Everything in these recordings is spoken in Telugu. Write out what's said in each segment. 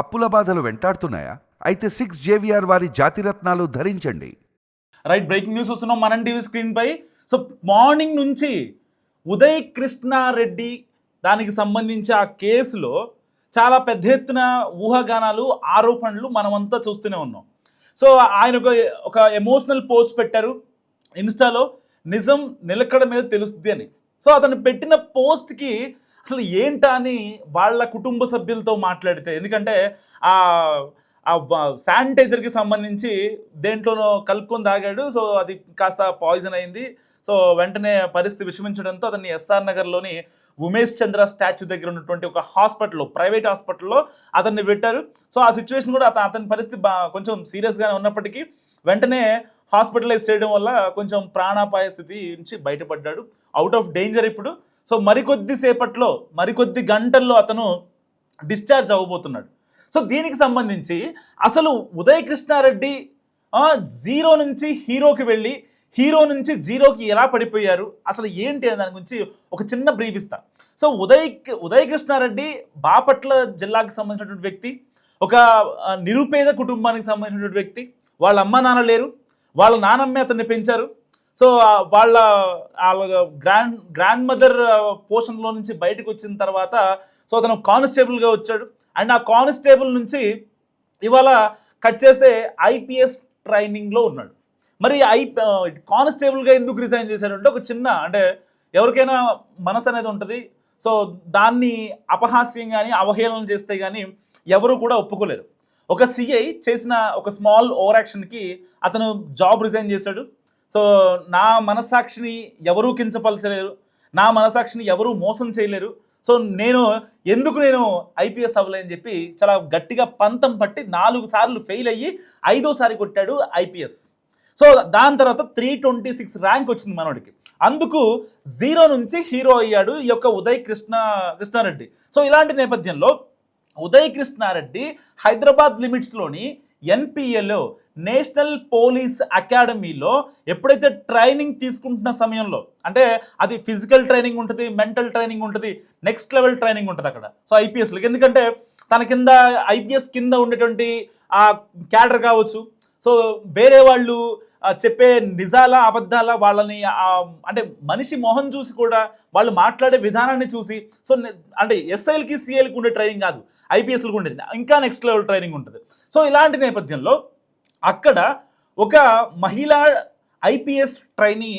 అప్పుల బాధలు వెంటాడుతున్నాయా? అయితే 6 జేవిఆర్ వారి జాతిరత్నాలు ధరించండి. రైట్, బ్రేకింగ్ న్యూస్ వస్తున్నాం మనం టీవీ స్క్రీన్ పై. సో మార్నింగ్ నుంచి ఉదయ్ కృష్ణారెడ్డి దానికి సంబంధించి ఆ కేసులో చాలా పెద్ద ఎత్తున ఊహాగానాలు, ఆరోపణలు మనమంతా చూస్తూనే ఉన్నాం. సో ఆయన ఒక ఎమోషనల్ పోస్ట్ పెట్టారు ఇన్స్టాలో, నిజం నిలకడ మీద తెలుస్తుంది అని. సో అతను పెట్టిన పోస్ట్కి అసలు ఏంటా అని వాళ్ళ కుటుంబ సభ్యులతో మాట్లాడితే, ఎందుకంటే ఆ శానిటైజర్కి సంబంధించి దేంట్లోనో కలుపుకొని తాగాడు. సో అది కాస్త పాయిజన్ అయింది. సో వెంటనే పరిస్థితి విషమించడంతో అతన్ని ఎస్ఆర్ నగర్లోని ఉమేష్ చంద్ర స్టాచ్యూ దగ్గర ఉన్నటువంటి ఒక హాస్పిటల్లో, ప్రైవేట్ హాస్పిటల్లో అతన్ని పెట్టారు. సో ఆ సిచ్యువేషన్ కూడా అతని పరిస్థితి కొంచెం సీరియస్గానే ఉన్నప్పటికీ వెంటనే హాస్పిటలైజ్ చేయడం వల్ల కొంచెం ప్రాణాపాయ స్థితి నుంచి బయటపడ్డాడు, అవుట్ ఆఫ్ డేంజర్ ఇప్పుడు. సో మరికొద్ది గంటల్లో అతను డిశ్చార్జ్ అవ్వబోతున్నాడు. సో దీనికి సంబంధించి అసలు ఉదయ్ కృష్ణారెడ్డి జీరో నుంచి హీరోకి వెళ్ళి హీరో నుంచి జీరోకి ఎలా పడిపోయారు, అసలు ఏంటి అనే దాని గురించి ఒక చిన్న బ్రీఫ్ ఇస్తా. సో ఉదయ్ కృష్ణారెడ్డి బాపట్ల జిల్లాకు సంబంధించినటువంటి వ్యక్తి, ఒక నిరుపేద కుటుంబానికి సంబంధించినటువంటి వ్యక్తి. వాళ్ళ అమ్మ నాన్న లేరు, వాళ్ళ నానమ్మే అతన్ని పెంచారు. సో వాళ్ళ గ్రాండ్ మదర్ పోర్షన్లో నుంచి బయటకు వచ్చిన తర్వాత సో అతను కానిస్టేబుల్గా వచ్చాడు. అండ్ ఆ కానిస్టేబుల్ నుంచి ఇవాళ కట్ చేస్తే ఐపీఎస్ ట్రైనింగ్లో ఉన్నాడు. మరి కానిస్టేబుల్గా ఎందుకు రిజైన్ చేశాడంటే ఒక చిన్న, అంటే ఎవరికైనా మనసు అనేది ఉంటుంది. సో దాన్ని అపహాస్యం కానీ అవహేళన చేస్తే కానీ ఎవరు కూడా ఒప్పుకోలేరు. ఒక సిఐ చేసిన ఒక స్మాల్ ఓవర్ యాక్షన్కి అతను జాబ్ రిజైన్ చేశాడు. సో నా మనస్సాక్షిని ఎవరూ కించపరచలేరు, నా మనస్సాక్షిని ఎవరూ మోసం చేయలేరు. సో నేను ఐపీఎస్ అవ్వలేని చెప్పి చాలా గట్టిగా పంతం పట్టి 4 సార్లు ఫెయిల్ అయ్యి 5వ సారి కొట్టాడు ఐపీఎస్. సో దాని తర్వాత 326 ర్యాంక్ వచ్చింది మనోడికి. అందుకు జీరో నుంచి హీరో అయ్యాడు ఈ యొక్క ఉదయ్ కృష్ణారెడ్డి. సో ఇలాంటి నేపథ్యంలో ఉదయ్ కృష్ణారెడ్డి హైదరాబాద్ లిమిట్స్లోని ఎన్పిఏలో, నేషనల్ పోలీస్ అకాడమీలో ఎప్పుడైతే ట్రైనింగ్ తీసుకుంటున్న సమయంలో, అంటే అది ఫిజికల్ ట్రైనింగ్ ఉంటుంది, మెంటల్ ట్రైనింగ్ ఉంటుంది, నెక్స్ట్ లెవెల్ ట్రైనింగ్ ఉంటుంది అక్కడ. సో ఐపీఎస్లకి ఎందుకంటే తన కింద ఐపీఎస్ కింద ఉండేటువంటి ఆ క్యాడర్ కావచ్చు, సో వేరే వాళ్ళు చెప్పే నిజాల అబద్ధాల వాళ్ళని, అంటే మనిషి మొహం చూసి కూడా వాళ్ళు మాట్లాడే విధానాన్ని చూసి, సో అంటే ఎస్ఐలకి సిఐలకి ఉండే ట్రైనింగ్ కాదు, ఐపీఎస్లకు ఉండేది ఇంకా నెక్స్ట్ లెవెల్ ట్రైనింగ్ ఉంటుంది. సో ఇలాంటి నేపథ్యంలో అక్కడ ఒక మహిళా ఐపీఎస్ ట్రైనీ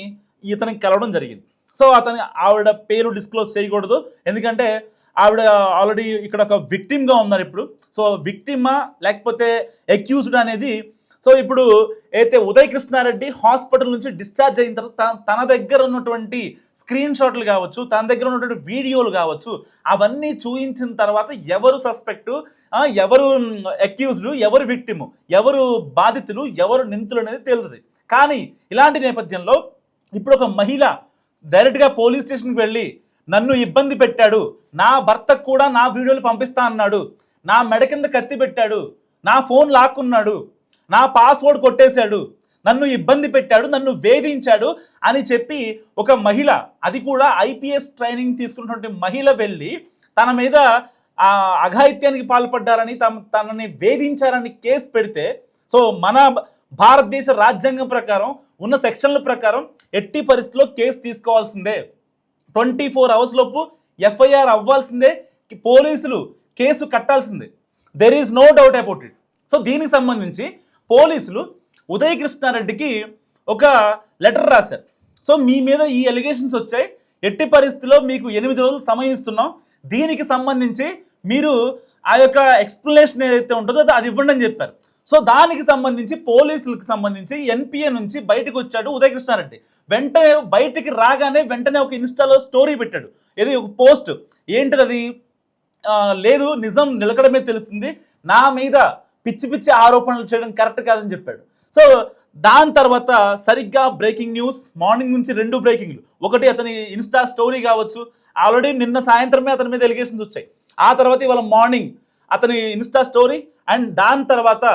ఇతనికి కలవడం జరిగింది. సో ఆవిడ పేరు డిస్క్లోజ్ చేయకూడదు, ఎందుకంటే ఆవిడ ఆల్రెడీ ఇక్కడ ఒక విక్టిమ్గా ఉన్నారు ఇప్పుడు. సో విక్టిమా లేకపోతే అక్యూజ్డ్ అనేది, సో ఇప్పుడు అయితే ఉదయ్ కృష్ణారెడ్డి హాస్పిటల్ నుంచి డిశ్చార్జ్ అయిన తర్వాత తన దగ్గర ఉన్నటువంటి స్క్రీన్ షాట్లు కావచ్చు, తన దగ్గర ఉన్నటువంటి వీడియోలు కావచ్చు, అవన్నీ చూయించిన తర్వాత ఎవరు సస్పెక్టు, ఎవరు అక్యూజ్డ్, ఎవరు విక్టిము, ఎవరు బాధితులు, ఎవరు నిందితులు అనేది తేలుతుంది. కానీ ఇలాంటి నేపథ్యంలో ఇప్పుడు ఒక మహిళ డైరెక్ట్గా పోలీస్ స్టేషన్కి వెళ్ళి నన్ను ఇబ్బంది పెట్టాడు, నా భర్తకు కూడా నా వీడియోలు పంపిస్తా అన్నాడు, నా మెడ కింద కత్తి పెట్టాడు, నా ఫోన్ లాక్కున్నాడు, నా పాస్వర్డ్ కొట్టేశాడు, నన్ను ఇబ్బంది పెట్టాడు, నన్ను వేధించాడు అని చెప్పి ఒక మహిళ, అది కూడా ఐపీఎస్ ట్రైనింగ్ తీసుకున్నటువంటి మహిళ వెళ్ళి తన మీద అఘాయిత్యానికి పాల్పడ్డారని, తనని వేధించారని కేసు పెడితే, సో మన భారతదేశ రాజ్యాంగం ప్రకారం ఉన్న సెక్షన్ల ప్రకారం ఎట్టి పరిస్థితుల్లో కేసు తీసుకోవాల్సిందే, 24 hours లోపు ఎఫ్ఐఆర్ అవ్వాల్సిందే, పోలీసులు కేసు కట్టాల్సిందే, there is no doubt about it. So దీనికి సంబంధించి పోలీసులు ఉదయ్ కృష్ణారెడ్డికి ఒక లెటర్ రాశారు. సో మీ మీద ఈ ఎలిగేషన్స్ వచ్చాయి, ఎట్టి పరిస్థితిలో మీకు 8 రోజులు సమయం ఇస్తున్నాం, దీనికి సంబంధించి మీరు ఆ యొక్క ఎక్స్ప్లెనేషన్ ఏదైతే ఉంటుందో అది ఇవ్వండి అని చెప్పారు. సో దానికి సంబంధించి పోలీసులకు సంబంధించి ఎన్పిఏ నుంచి బయటకు వచ్చాడు ఉదయ్ కృష్ణారెడ్డి. వెంటనే బయటికి రాగానే వెంటనే ఒక ఇన్స్టాలో స్టోరీ పెట్టాడు, ఏది ఒక పోస్ట్. ఏంటిది అది? లేదు, నిజం నిలకడమే తెలుస్తుంది, నా మీద పిచ్చి ఆరోపణలు చేయడం కరెక్ట్ కాదని చెప్పాడు. సో దాని తర్వాత సరిగ్గా బ్రేకింగ్ న్యూస్, మార్నింగ్ నుంచి 2 బ్రేకింగ్లు. ఒకటి అతని ఇన్స్టా స్టోరీ కావచ్చు, ఆల్రెడీ నిన్న సాయంత్రమే అతని మీద ఎలిగేషన్స్ వచ్చాయి. ఆ తర్వాత ఇవాళ మార్నింగ్ అతని ఇన్స్టా స్టోరీ, అండ్ దాని తర్వాత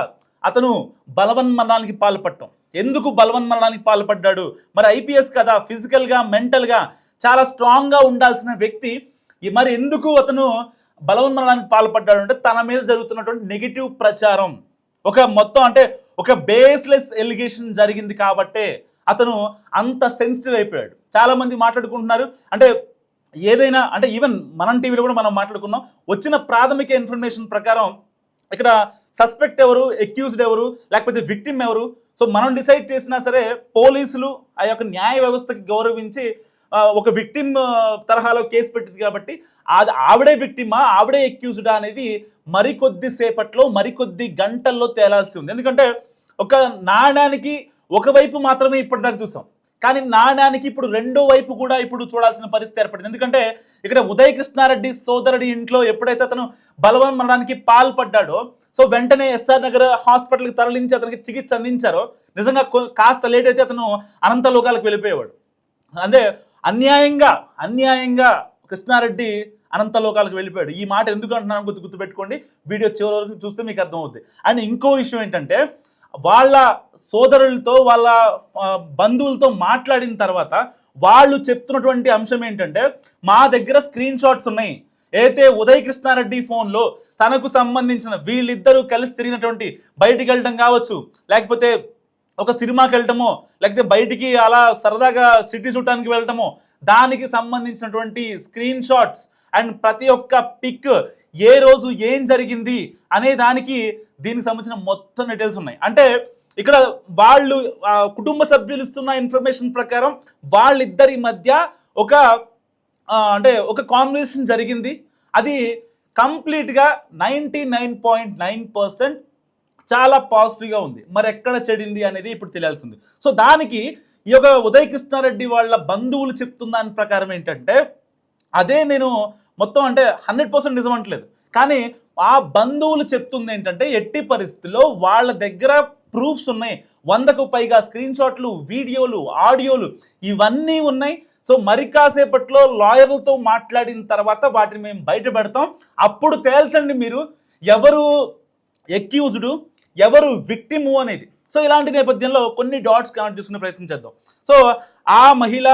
అతను బలవన్మరణానికి పాల్పడటం. ఎందుకు బలవన్మరణానికి పాల్పడ్డాడు? మరి ఐపీఎస్ కదా, ఫిజికల్గా మెంటల్గా చాలా స్ట్రాంగ్గా ఉండాల్సిన వ్యక్తి, మరి ఎందుకు అతను బలవన్మరణానికి పాల్పడ్డాడు అంటే తన మీద జరుగుతున్నటువంటి నెగిటివ్ ప్రచారం, ఒక మొత్తం అంటే ఒక బేస్లెస్ ఎలిగేషన్ జరిగింది కాబట్టే అతను అంత సెన్సిటివ్ అయిపోయాడు. చాలా మంది మాట్లాడుకుంటున్నారు, అంటే ఏదైనా అంటే ఈవెన్ మనం టీవీలో కూడా మనం మాట్లాడుకున్నాం, వచ్చిన ప్రాథమిక ఇన్ఫర్మేషన్ ప్రకారం ఇక్కడ సస్పెక్ట్ ఎవరు, ఎక్యూజ్డ్ ఎవరు, లేకపోతే విక్టిమ్ ఎవరు, సో మనం డిసైడ్ చేసినా సరే పోలీసులు ఆ యొక్క న్యాయ వ్యవస్థకి గౌరవించి ఒక విక్టిమ్ తరహాలో కేసు పెట్టింది కాబట్టి అది ఆవిడే విక్టిమా ఆవిడే ఎక్యూజ్డా అనేది మరికొద్ది సేపట్లో మరికొద్ది గంటల్లో తేలాల్సి ఉంది. ఎందుకంటే ఒక నాణ్యానికి ఒకవైపు మాత్రమే ఇప్పటిదాకా చూసాం, కానీ నాణ్యానికి ఇప్పుడు రెండో వైపు కూడా ఇప్పుడు చూడాల్సిన పరిస్థితి ఏర్పడింది. ఎందుకంటే ఇక్కడ ఉదయ్ కృష్ణారెడ్డి సోదరుడి ఇంట్లో ఎప్పుడైతే అతను బలవన్మరణానికి పాల్పడ్డాడో సో వెంటనే ఎస్ఆర్ నగర్ హాస్పిటల్కి తరలించి అతనికి చికిత్స అందించారో, నిజంగా కాస్త లేట్ అయితే అతను అనంత లోకాలకు వెళ్ళిపోయేవాడు. అంటే అన్యాయంగా కృష్ణారెడ్డి అనంత లోకాలకు వెళ్ళిపోయాడు. ఈ మాట ఎందుకు అంటున్నాను గుర్తుపెట్టుకోండి, వీడియో చివరి వరకు చూస్తే మీకు అర్థమవుతుంది. అండ్ ఇంకో విషయం ఏంటంటే వాళ్ళ సోదరులతో వాళ్ళ బంధువులతో మాట్లాడిన తర్వాత వాళ్ళు చెప్తున్నటువంటి అంశం ఏంటంటే మా దగ్గర స్క్రీన్ షాట్స్ ఉన్నాయి, అయితే ఉదయ్ కృష్ణారెడ్డి ఫోన్లో తనకు సంబంధించిన వీళ్ళిద్దరూ కలిసి తిరిగినటువంటి బయటికి వెళ్ళడం కావచ్చు, లేకపోతే ఒక సినిమాకి వెళ్ళటమో, లేకపోతే బయటికి అలా సరదాగా సిటీ చూడటానికి వెళ్ళటమో, దానికి సంబంధించినటువంటి స్క్రీన్ షాట్స్ అండ్ ప్రతి ఒక్క పిక్ ఏ రోజు ఏం జరిగింది అనే దానికి దీనికి సంబంధించిన మొత్తం డీటెయిల్స్ ఉన్నాయి. అంటే ఇక్కడ వాళ్ళు కుటుంబ సభ్యులు ఇస్తున్న ఇన్ఫర్మేషన్ ప్రకారం వాళ్ళిద్దరి మధ్య ఒక కాన్వర్సేషన్ జరిగింది. అది కంప్లీట్గా 99.9% చాలా పాజిటివ్గా ఉంది. మరి ఎక్కడ చెడింది అనేది ఇప్పుడు తెలియాల్సింది. సో దానికి ఈ యొక్క ఉదయ్ కృష్ణారెడ్డి వాళ్ళ బంధువులు చెప్తున్న దాని ప్రకారం ఏంటంటే అదే నేను మొత్తం అంటే 100% నిజం అంటలేదు, కానీ ఆ బంధువులు చెప్తుంది ఏంటంటే ఎట్టి పరిస్థితుల్లో వాళ్ళ దగ్గర ప్రూఫ్స్ ఉన్నాయి, 100కు పైగా స్క్రీన్ షాట్లు, వీడియోలు, ఆడియోలు ఇవన్నీ ఉన్నాయి. సో మరి కాసేపట్లో లాయర్లతో మాట్లాడిన తర్వాత వాటిని మేము బయట పెడతాం, అప్పుడు తేల్చండి మీరు ఎవరు ఎక్యూజ్డ్ ఎవరు విక్టిము అనేది. సో ఇలాంటి నేపథ్యంలో కొన్ని డాట్స్ కనెక్ట్ చేసుకునే ప్రయత్నం చేద్దాం. సో ఆ మహిళ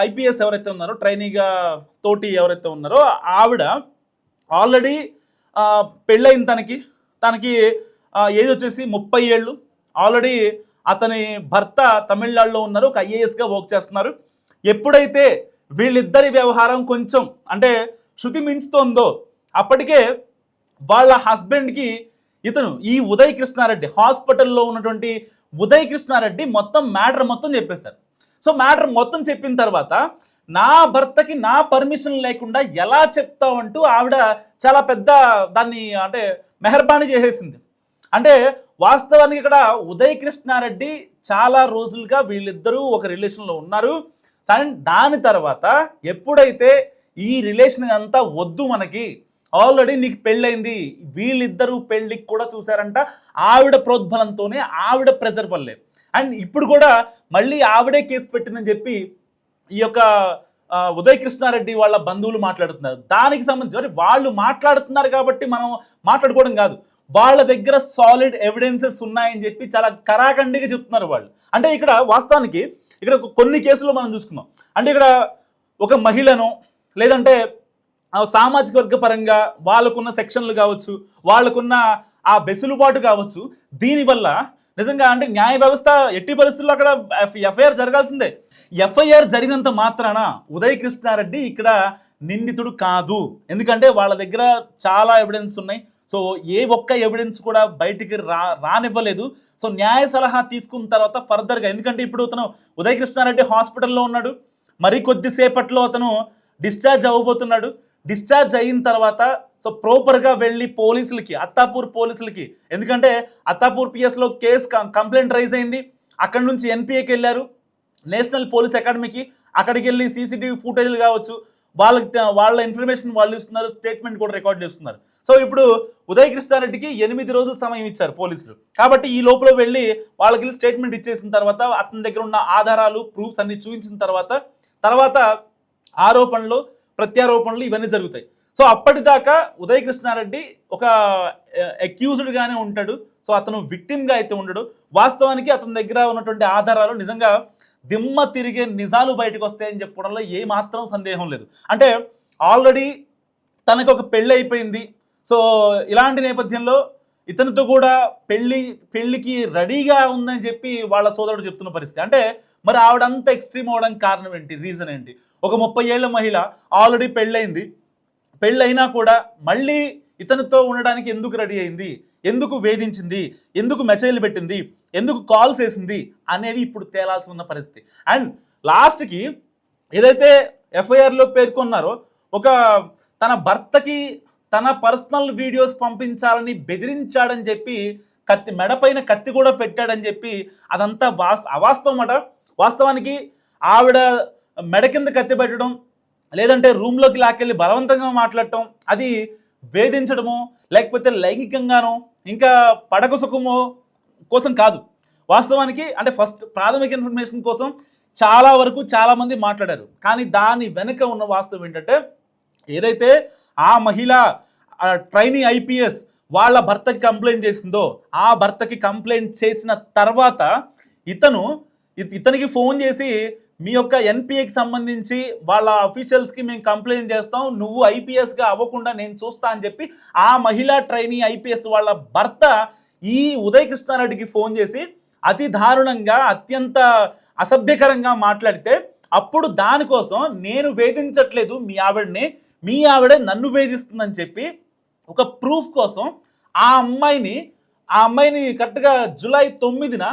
ఐపీఎస్ ఎవరైతే ఉన్నారో, ట్రైనీగా తోటి ఎవరైతే ఉన్నారో ఆవిడ ఆల్రెడీ పెళ్ళైంది, తనకి ఏజ్ వచ్చేసి 30 ఏళ్ళు. ఆల్రెడీ అతని భర్త తమిళనాడులో ఉన్నారు, ఒక ఐఏఎస్గా వర్క్ చేస్తున్నారు. ఎప్పుడైతే వీళ్ళిద్దరి వ్యవహారం కొంచెం అంటే శృతి మించుతోందో అప్పటికే వాళ్ళ హస్బెండ్కి ఇతను ఈ ఉదయ్ కృష్ణారెడ్డి హాస్పిటల్లో ఉన్నటువంటి ఉదయ్ కృష్ణారెడ్డి మ్యాటర్ మొత్తం చెప్పేశారు. సో మ్యాటర్ మొత్తం చెప్పిన తర్వాత నా భర్తకి నా పర్మిషన్ లేకుండా ఎలా చెప్తావంటూ ఆవిడ చాలా పెద్ద దాన్ని అంటే మెహర్బానీ చేసేసింది. అంటే వాస్తవానికి ఇక్కడ ఉదయ్ కృష్ణారెడ్డి చాలా రోజులుగా వీళ్ళిద్దరూ ఒక రిలేషన్లో ఉన్నారు. దాని తర్వాత ఎప్పుడైతే ఈ రిలేషన్ అంతా వద్దు మనకి, ఆల్రెడీ నీకు పెళ్ళైంది, వీళ్ళిద్దరూ పెళ్ళికి కూడా చూసారంట ఆవిడ ప్రోద్బలంతోనే, ఆవిడ ప్రెజర్ వల్లే, అండ్ ఇప్పుడు కూడా మళ్ళీ ఆవిడే కేసు పెట్టిందని చెప్పి ఈ యొక్క ఉదయ్ కృష్ణారెడ్డి వాళ్ళ బంధువులు మాట్లాడుతున్నారు. దానికి సంబంధించి వాళ్ళు మాట్లాడుతున్నారు కాబట్టి మనం మాట్లాడుకోవడం కాదు, వాళ్ళ దగ్గర సాలిడ్ ఎవిడెన్సెస్ ఉన్నాయని చెప్పి చాలా కరాఖండిగా చెప్తున్నారు వాళ్ళు. అంటే ఇక్కడ వాస్తవానికి ఇక్కడ కొన్ని కేసులు మనం చూసుకుందాం. అంటే ఇక్కడ ఒక మహిళను లేదంటే సామాజిక వర్గ పరంగా వాళ్ళకున్న సెక్షన్లు కావచ్చు, వాళ్ళకున్న ఆ వెసులుబాటు కావచ్చు, దీనివల్ల నిజంగా అంటే న్యాయ వ్యవస్థ ఎట్టి పరిస్థితుల్లో అక్కడ ఎఫ్ఐఆర్ జరగాల్సిందే. ఎఫ్ఐఆర్ జరిగినంత మాత్రాన ఉదయ్ కృష్ణారెడ్డి ఇక్కడ నిందితుడు కాదు, ఎందుకంటే వాళ్ళ దగ్గర చాలా ఎవిడెన్స్ ఉన్నాయి. సో ఏ ఒక్క ఎవిడెన్స్ కూడా బయటికి రానివ్వలేదు. సో న్యాయ సలహా తీసుకున్న తర్వాత ఫర్దర్గా, ఎందుకంటే ఇప్పుడు అతను ఉదయ్ కృష్ణారెడ్డి హాస్పిటల్లో ఉన్నాడు, మరి కొద్దిసేపట్లో అతను డిశ్చార్జ్ అవ్వబోతున్నాడు. డిశ్చార్జ్ అయిన తర్వాత సో ప్రాపర్గా వెళ్ళి పోలీసులకి, అత్తాపూర్ పోలీసులకి, ఎందుకంటే అత్తాపూర్ పిఎస్లో కేసు కంప్లైంట్ రైజ్ అయింది, అక్కడి నుంచి ఎన్పిఏకి వెళ్ళారు, నేషనల్ పోలీస్ అకాడమీకి, అక్కడికి వెళ్ళి సీసీటీవీ ఫుటేజ్లు కావచ్చు వాళ్ళ ఇన్ఫర్మేషన్ వాళ్ళు ఇస్తున్నారు, స్టేట్మెంట్ కూడా రికార్డ్ చేస్తున్నారు. సో ఇప్పుడు ఉదయ్ కృష్ణారెడ్డికి 8 రోజులు సమయం ఇచ్చారు పోలీసులు, కాబట్టి ఈ లోపల వెళ్ళి వాళ్ళకి స్టేట్మెంట్ ఇచ్చేసిన తర్వాత అతని దగ్గర ఉన్న ఆధారాలు ప్రూఫ్స్ అన్ని చూపించిన తర్వాత ఆరోపణలు ప్రత్యారోపణలు ఇవన్నీ జరుగుతాయి. సో అప్పటిదాకా ఉదయ్ కృష్ణారెడ్డి ఒక అక్యూజ్డ్గానే ఉంటాడు. సో అతను విక్టిమ్గా అయితే ఉండడు. వాస్తవానికి అతని దగ్గర ఉన్నటువంటి ఆధారాలు నిజంగా దిమ్మ తిరిగే నిజాలు బయటకు వస్తాయని చెప్పడంలో ఏమాత్రం సందేహం లేదు. అంటే ఆల్రెడీ తనకు ఒక పెళ్ళి అయిపోయింది. సో ఇలాంటి నేపథ్యంలో ఇతనితో కూడా పెళ్ళికి రెడీగా ఉందని చెప్పి వాళ్ళ సోదరుడు చెప్తున్న పరిస్థితి. అంటే మరి ఆవిడంతా ఎక్స్ట్రీమ్ అవడానికి కారణం ఏంటి, రీజన్ ఏంటి? ఒక 30 ఏళ్ల మహిళ ఆల్రెడీ పెళ్ళయింది, పెళ్ళైనా కూడా మళ్ళీ ఇతనితో ఉండడానికి ఎందుకు రెడీ అయింది, ఎందుకు వేధించింది, ఎందుకు మెసేజ్లు పెట్టింది, ఎందుకు కాల్స్ వేసింది అనేవి ఇప్పుడు తేలాల్సి ఉన్న పరిస్థితి. అండ్ లాస్ట్కి ఏదైతే ఎఫ్ఐఆర్లో పేర్కొన్నారో ఒక తన భర్తకి తన పర్సనల్ వీడియోస్ పంపించాలని బెదిరించాడని చెప్పి మెడపైన కత్తి కూడా పెట్టాడని చెప్పి అదంతా అవాస్తవం అట. వాస్తవానికి ఆవిడ మెడ కింద కత్తి పెట్టడం, లేదంటే రూమ్లోకి లాక్కెళ్ళి బలవంతంగా మాట్లాడటం, అది వేధించడమో లేకపోతే లైంగికంగానో ఇంకా పడక సుఖమో కోసం కాదు. వాస్తవానికి అంటే ఫస్ట్ ప్రాథమిక ఇన్ఫర్మేషన్ కోసం చాలా వరకు చాలామంది మాట్లాడారు. కానీ దాని వెనుక ఉన్న వాస్తవం ఏంటంటే ఏదైతే ఆ మహిళ ట్రైనీ ఐపీఎస్ వాళ్ళ భర్తకి కంప్లైంట్ చేసిందో, ఆ భర్తకి కంప్లైంట్ చేసిన తర్వాత ఇతనికి ఫోన్ చేసి మీ యొక్క ఎన్పిఏకి సంబంధించి వాళ్ళ అఫీషియల్స్కి మేము కంప్లైంట్ చేస్తాం, నువ్వు ఐపీఎస్గా అవ్వకుండా నేను చూస్తా అని చెప్పి ఆ మహిళా ట్రైనీ ఐపీఎస్ వాళ్ళ భర్త ఈ ఉదయ్ కృష్ణారెడ్డికి ఫోన్ చేసి అతి దారుణంగా అత్యంత అసభ్యకరంగా మాట్లాడితే అప్పుడు దానికోసం నేను వేధించట్లేదు మీ ఆవిడే నన్ను వేధిస్తుందని చెప్పి ఒక ప్రూఫ్ కోసం ఆ అమ్మాయిని కరెక్ట్గా జూలై 9న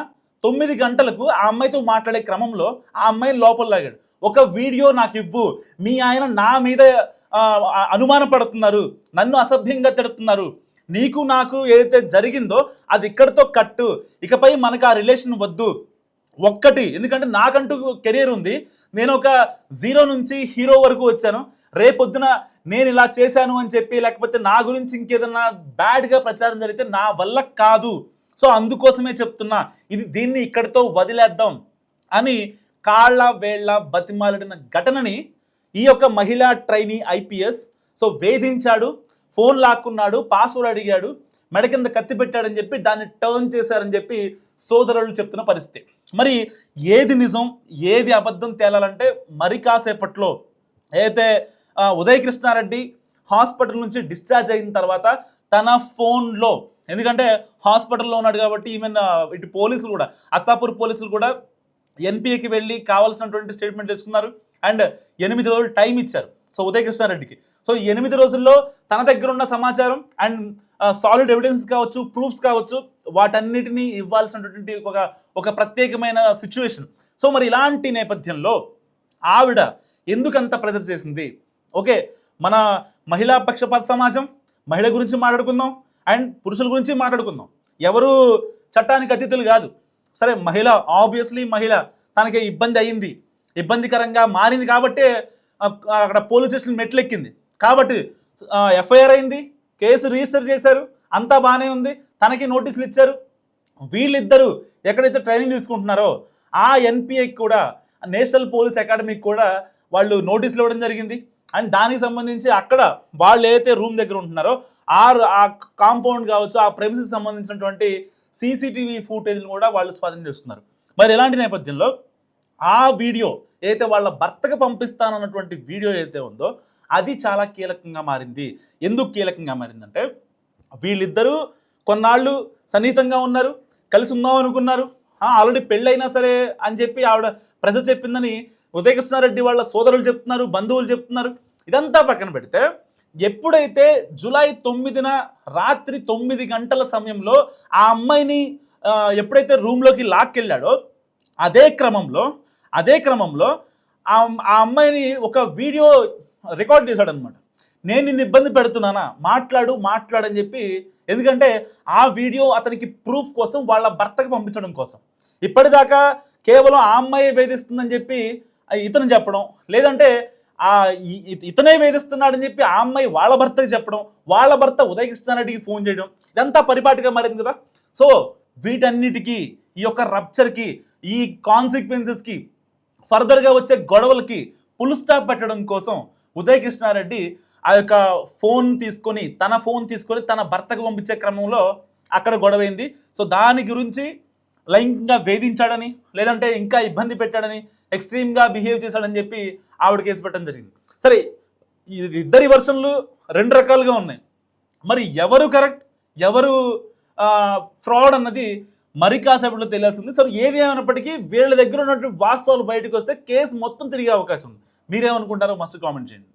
9 గంటలకు ఆ అమ్మాయితో మాట్లాడే క్రమంలో ఆ అమ్మాయిని లోపల లాగాడు. ఒక వీడియో నాకు ఇవ్వు, మీ ఆయన నా మీద అనుమానపడుతున్నారు, నన్ను అసభ్యంగా తిడుతున్నారు, నీకు నాకు ఏదైతే జరిగిందో అది ఇక్కడితో కట్టు, ఇకపై మనకు ఆ రిలేషన్ వద్దు ఒక్కటి, ఎందుకంటే నాకంటూ కెరీర్ ఉంది, నేను ఒక 0 నుంచి హీరో వరకు వచ్చాను, రేపొద్దున నేను ఇలా చేశాను అని చెప్పి లేకపోతే నా గురించి ఇంకేదన్నా బ్యాడ్గా ప్రచారం జరిగితే నా వల్ల కాదు, సో అందుకోసమే చెప్తున్నా, దీన్ని ఇక్కడితో వదిలేద్దాం అని కాళ్ళ వేళ్ళ బతిమాలిన ఘటనని ఈ యొక్క మహిళా ట్రైనీ ఐపీఎస్ సో వేధించాడు, ఫోన్ లాక్కున్నాడు, పాస్వర్డ్ అడిగాడు, మెడ కింద కత్తి పెట్టాడని చెప్పి దాన్ని టర్న్ చేశారని చెప్పి సోదరులు చెప్తున్న పరిస్థితి. మరి ఏది నిజం ఏది అబద్ధం తేలాలంటే మరి కాసేపట్లో అయితే ఉదయ్ కృష్ణారెడ్డి హాస్పిటల్ నుంచి డిశ్చార్జ్ అయిన తర్వాత తన ఫోన్లో, ఎందుకంటే హాస్పిటల్లో ఉన్నాడు కాబట్టి ఈవెన్ ఇటు పోలీసులు కూడా అత్తాపూర్ పోలీసులు కూడా ఎన్పిఏకి వెళ్ళి కావాల్సినటువంటి స్టేట్మెంట్ తీసుకున్నారు అండ్ 8 రోజులు టైం ఇచ్చారు సో ఉదయ్ కృష్ణారెడ్డికి. సో 8 రోజుల్లో తన దగ్గర ఉన్న సమాచారం అండ్ సాలిడ్ ఎవిడెన్స్ కావచ్చు, ప్రూఫ్స్ కావచ్చు, వాటన్నిటినీ ఇవ్వాల్సినటువంటి ఒక ప్రత్యేకమైన సిచ్యువేషన్. సో మరి ఇలాంటి నేపథ్యంలో ఆవిడ ఎందుకంత ప్రెజర్ చేసింది? ఓకే, మన మహిళా పక్షపాత సమాజం, మహిళ గురించి మాట్లాడుకుందాం అండ్ పురుషుల గురించి మాట్లాడుకుందాం. ఎవరు చట్టానికి అతిథులు కాదు. సరే, మహిళ ఆబ్వియస్లీ మహిళ, తనకి ఇబ్బంది అయ్యింది, ఇబ్బందికరంగా మారింది కాబట్టి అక్కడ పోలీస్ స్టేషన్ మెట్లెక్కింది కాబట్టి ఎఫ్ఐఆర్ అయింది, కేసు రిజిస్టర్ చేశారు, అంతా బాగానే ఉంది, తనకి నోటీసులు ఇచ్చారు. వీళ్ళిద్దరూ ఎక్కడైతే ట్రైనింగ్ తీసుకుంటున్నారో ఆ ఎన్పిఏకి కూడా నేషనల్ పోలీస్ అకాడమీకి కూడా వాళ్ళు నోటీసులు ఇవ్వడం జరిగింది. అండ్ దానికి సంబంధించి అక్కడ వాళ్ళు ఏదైతే రూమ్ దగ్గర ఉంటున్నారో ఆ కాంపౌండ్ కావచ్చు, ఆ ప్రెమిసెస్ సంబంధించినటువంటి సీసీటీవీ ఫుటేజ్ను కూడా వాళ్ళు స్వాధీనం చేస్తున్నారు. మరి ఎలాంటి నేపథ్యంలో ఆ వీడియో ఏదైతే వాళ్ళ భర్తకు పంపిస్తానన్నటువంటి వీడియో ఏదైతే ఉందో అది చాలా కీలకంగా మారింది. ఎందుకు కీలకంగా మారిందంటే వీళ్ళిద్దరూ కొన్నాళ్ళు సన్నిహితంగా ఉన్నారు, కలిసి ఉందాం అనుకున్నారు, ఆల్రెడీ పెళ్ళైనా సరే అని చెప్పి ఆవిడ ప్రజలు చెప్పిందని ఉదయ్ కృష్ణారెడ్డి వాళ్ళ సోదరులు చెప్తున్నారు, బంధువులు చెప్తున్నారు. ఇదంతా పక్కన పెడితే ఎప్పుడైతే జూలై 9న రాత్రి 9 గంటల సమయంలో ఆ అమ్మాయిని ఎప్పుడైతే రూమ్లోకి లాక్కెళ్ళాడో అదే క్రమంలో ఆ అమ్మాయిని ఒక వీడియో రికార్డ్ చేశాడనమాట. నేను నిన్ను ఇబ్బంది పెడుతున్నానా, మాట్లాడని చెప్పి. ఎందుకంటే ఆ వీడియో అతనికి ప్రూఫ్ కోసం, వాళ్ళ భర్తకు పంపించడం కోసం. ఇప్పటిదాకా కేవలం ఆ అమ్మాయి వేధిస్తుందని చెప్పి ఇతను చెప్పడం, లేదంటే ఇతనే వేధిస్తున్నాడని చెప్పి ఆ అమ్మాయి వాళ్ళ భర్తకి చెప్పడం, వాళ్ళ భర్త ఉదయ్ కృష్ణారెడ్డికి ఫోన్ చేయడం, ఇదంతా పరిపాటిగా మారింది కదా. సో వీటన్నిటికీ, ఈ యొక్క రప్చర్కి, ఈ కాన్సిక్వెన్సెస్కి, ఫర్దర్గా వచ్చే గొడవలకి ఫుల్ స్టాప్ పెట్టడం కోసం ఉదయ్ కృష్ణారెడ్డి ఆ యొక్క తన ఫోన్ తీసుకొని తన భర్తకు పంపించే క్రమంలో అక్కడ గొడవైంది. సో దాని గురించి లైంగికంగా వేధించాడని, లేదంటే ఇంకా ఇబ్బంది పెట్టాడని, ఎక్స్ట్రీమ్గా బిహేవ్ చేశాడని చెప్పి ఆవిడ కేసు పెట్టడం జరిగింది. సరే, ఇద్దరి వర్షన్లు రెండు రకాలుగా ఉన్నాయి. మరి ఎవరు కరెక్ట్, ఎవరు ఫ్రాడ్ అన్నది మరి కాసేపట్లో తెలియాల్సింది. సో ఏది ఏమైనప్పటికీ వీళ్ళ దగ్గర ఉన్నటువంటి వాస్తవాలు బయటకు వస్తే కేసు మొత్తం తిరిగే అవకాశం ఉంది. మీరేమనుకుంటారో మస్ట్ కామెంట్ చేయండి.